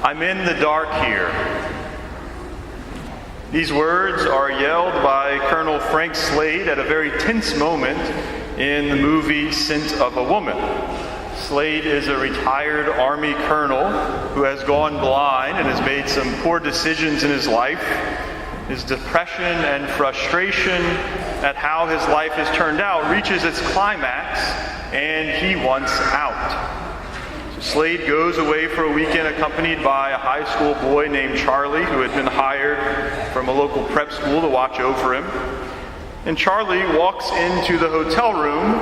I'm in the dark here. These words are yelled by Colonel Frank Slade at a very tense moment in the movie Scent of a Woman. Slade is a retired Army colonel who has gone blind and has made some poor decisions in his life. His depression and frustration at how his life has turned out reaches its climax, and he wants out. So Slade goes away for a weekend accompanied by a high school boy named Charlie, who had been hired from a local prep school to watch over him. And Charlie walks into the hotel room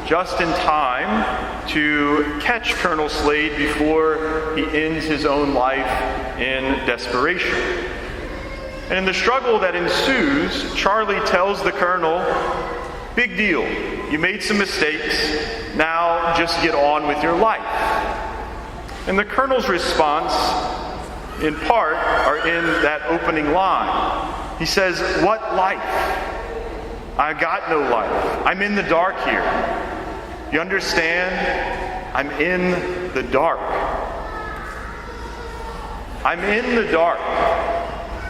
just in time to catch Colonel Slade before he ends his own life in desperation. And in the struggle that ensues, Charlie tells the colonel, "Big deal. You made some mistakes. Now just get on with your life." And the colonel's response, in part, are in that opening line. He says, "What life? I got no life. I'm in the dark here. You understand? I'm in the dark. I'm in the dark.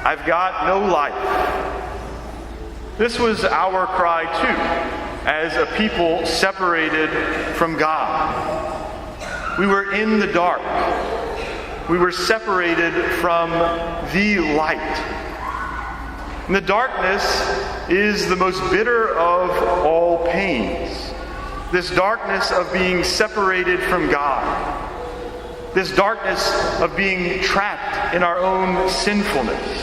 I've got no life." This was our cry too, as a people separated from God. We were in the dark. We were separated from the light. And the darkness is the most bitter of all pains. This darkness of being separated from God. This darkness of being trapped in our own sinfulness.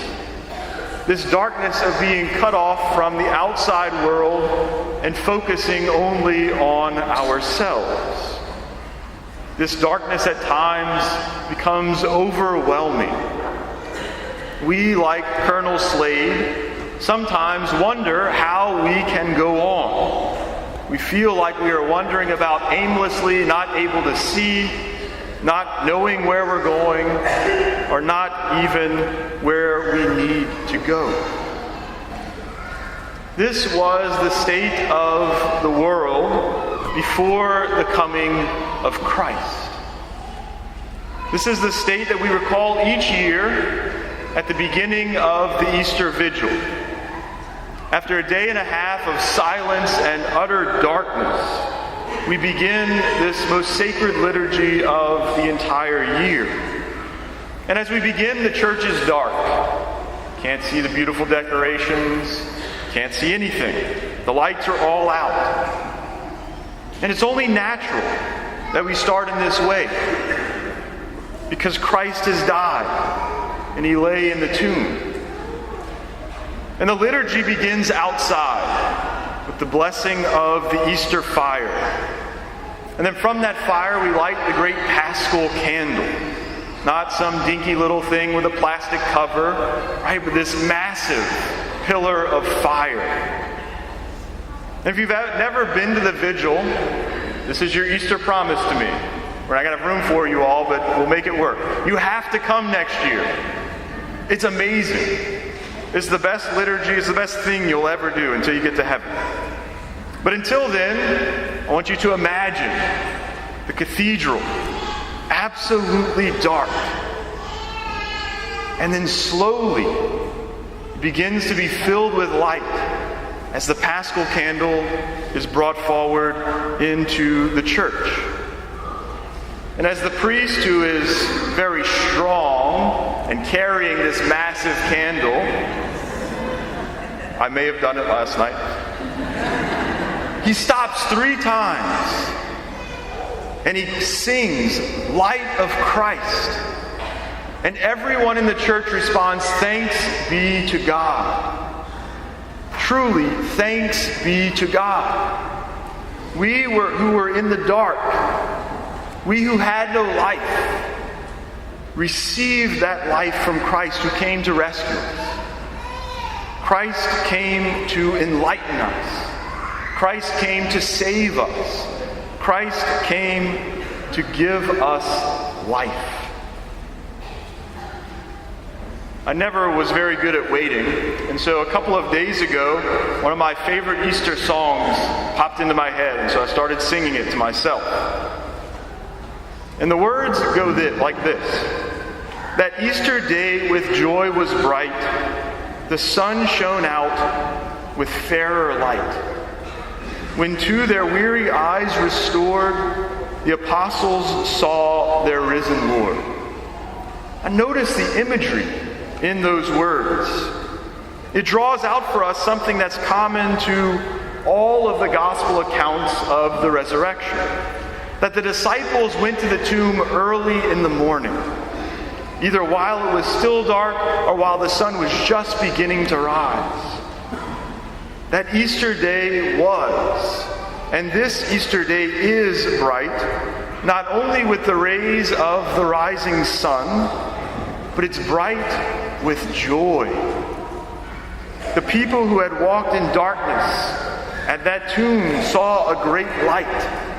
This darkness of being cut off from the outside world and focusing only on ourselves. This darkness at times becomes overwhelming. We, like Colonel Slade, sometimes wonder how we can go on. We feel like we are wandering about aimlessly, not able to see, not knowing where we're going, or not even where we need to go. This was the state of the world before the coming of Christ. This is the state that we recall each year at the beginning of the Easter Vigil. After a day and a half of silence and utter darkness, we begin this most sacred liturgy of the entire year. And as we begin, the church is dark. Can't see the beautiful decorations, can't see anything. The lights are all out. And it's only natural that we start in this way, because Christ has died and he lay in the tomb. And the liturgy begins outside with the blessing of the Easter fire. And then from that fire we light the great Paschal candle. Not some dinky little thing with a plastic cover, right? But this massive pillar of fire. And if you've never been to the vigil, this is your Easter promise to me. We're not going to have room for you all, but we'll make it work. You have to come next year. It's amazing. It's the best liturgy, it's the best thing you'll ever do until you get to heaven. But until then, I want you to imagine the cathedral absolutely dark. And then slowly it begins to be filled with light as the Paschal candle is brought forward into the church. And as the priest, who is very strong and carrying this massive candle, I may have done it last night, he stops 3 times and he sings, "Light of Christ." And everyone in the church responds, "Thanks be to God." Truly, thanks be to God. We who were in the dark, we who had no life, received that life from Christ who came to rescue us. Christ came to enlighten us. Christ came to save us. Christ came to give us life. I never was very good at waiting, and so a couple of days ago, one of my favorite Easter songs popped into my head, and so I started singing it to myself. And the words go like this: That Easter day with joy was bright, the sun shone out with fairer light. When to their weary eyes restored, the apostles saw their risen Lord. And notice the imagery in those words. It draws out for us something that's common to all of the gospel accounts of the resurrection. That the disciples went to the tomb early in the morning, either while it was still dark or while the sun was just beginning to rise. That Easter day was, and this Easter day is bright, not only with the rays of the rising sun, but it's bright with joy. The people who had walked in darkness at that tomb saw a great light.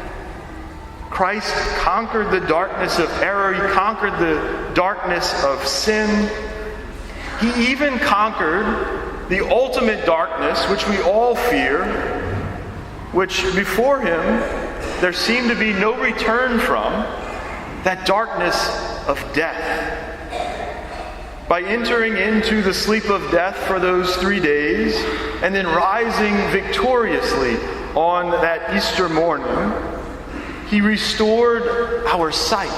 Christ conquered the darkness of error. He conquered the darkness of sin. He even conquered the ultimate darkness, which we all fear, which before him there seemed to be no return from, that darkness of death. By entering into the sleep of death for those 3 days, and then rising victoriously on that Easter morning, he restored our sight.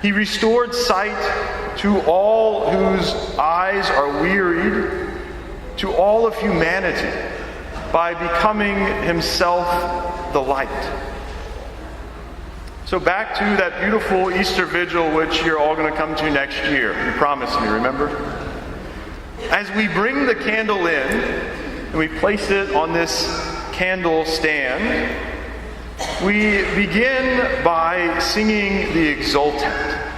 He restored sight to all whose eyes are wearied, to all of humanity, by becoming himself the light. So back to that beautiful Easter vigil, which you're all going to come to next year. You promised me, remember? As we bring the candle in, and we place it on this candle stand, we begin by singing the Exultet,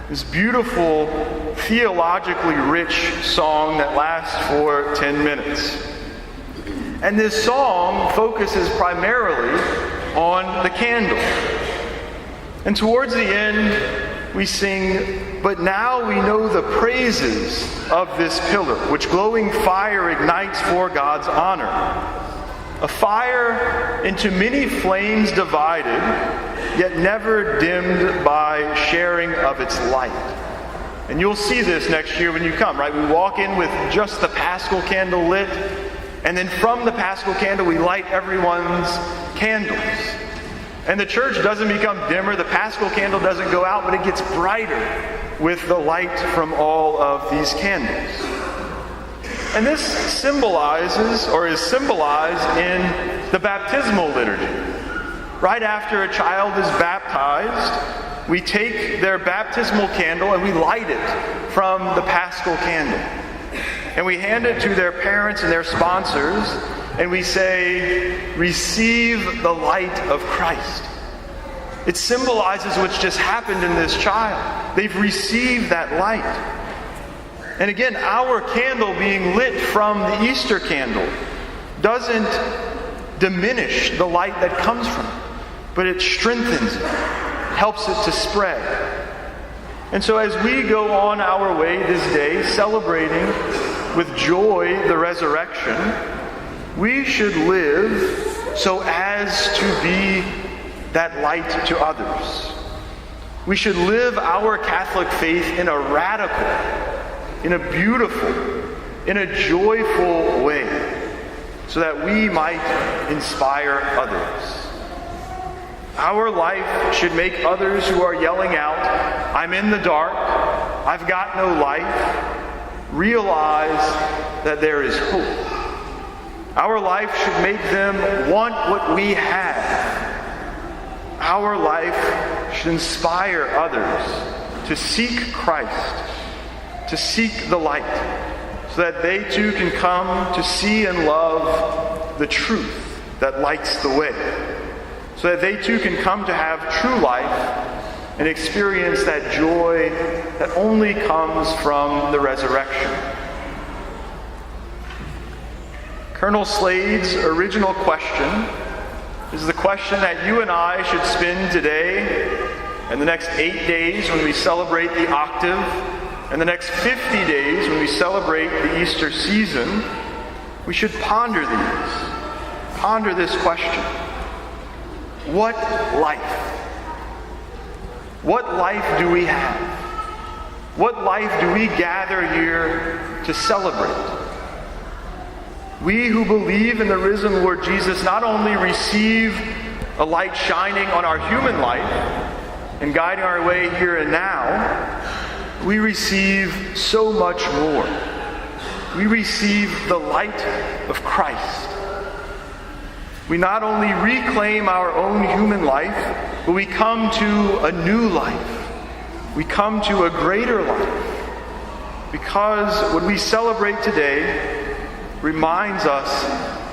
this beautiful, theologically rich song that lasts for 10 minutes. And this song focuses primarily on the candle. And towards the end, we sing, "But now we know the praises of this pillar, which glowing fire ignites for God's honor. A fire into many flames divided, yet never dimmed by sharing of its light." And you'll see this next year when you come, right? We walk in with just the Paschal candle lit, and then from the Paschal candle we light everyone's candles. And the church doesn't become dimmer, the Paschal candle doesn't go out, but it gets brighter with the light from all of these candles. And this symbolizes, or is symbolized in the baptismal liturgy. Right after a child is baptized, we take their baptismal candle and we light it from the Paschal candle. And we hand it to their parents and their sponsors, and we say, "Receive the light of Christ." It symbolizes what's just happened in this child. They've received that light. And again, our candle being lit from the Easter candle doesn't diminish the light that comes from it, but it strengthens it, helps it to spread. And so as we go on our way this day, celebrating with joy the resurrection, we should live so as to be that light to others. We should live our Catholic faith in a radical, in a beautiful, in a joyful way, so that we might inspire others. Our life should make others who are yelling out, "I'm in the dark, I've got no life," realize that there is hope. Our life should make them want what we have. Our life should inspire others to seek Christ, to seek the light, so that they too can come to see and love the truth that lights the way, so that they too can come to have true life and experience that joy that only comes from the resurrection. Colonel Slade's original question is the question that you and I should spend today and the next 8 days when we celebrate the octave, and the next 50 days when we celebrate the Easter season. We should ponder these. Ponder this question. What life? What life do we have? What life do we gather here to celebrate? We who believe in the risen Lord Jesus not only receive a light shining on our human life and guiding our way here and now, we receive so much more. We receive the light of Christ. We not only reclaim our own human life, but we come to a new life. We come to a greater life. Because what we celebrate today reminds us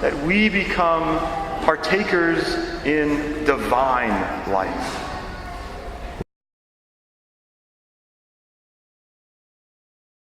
that we become partakers in divine life.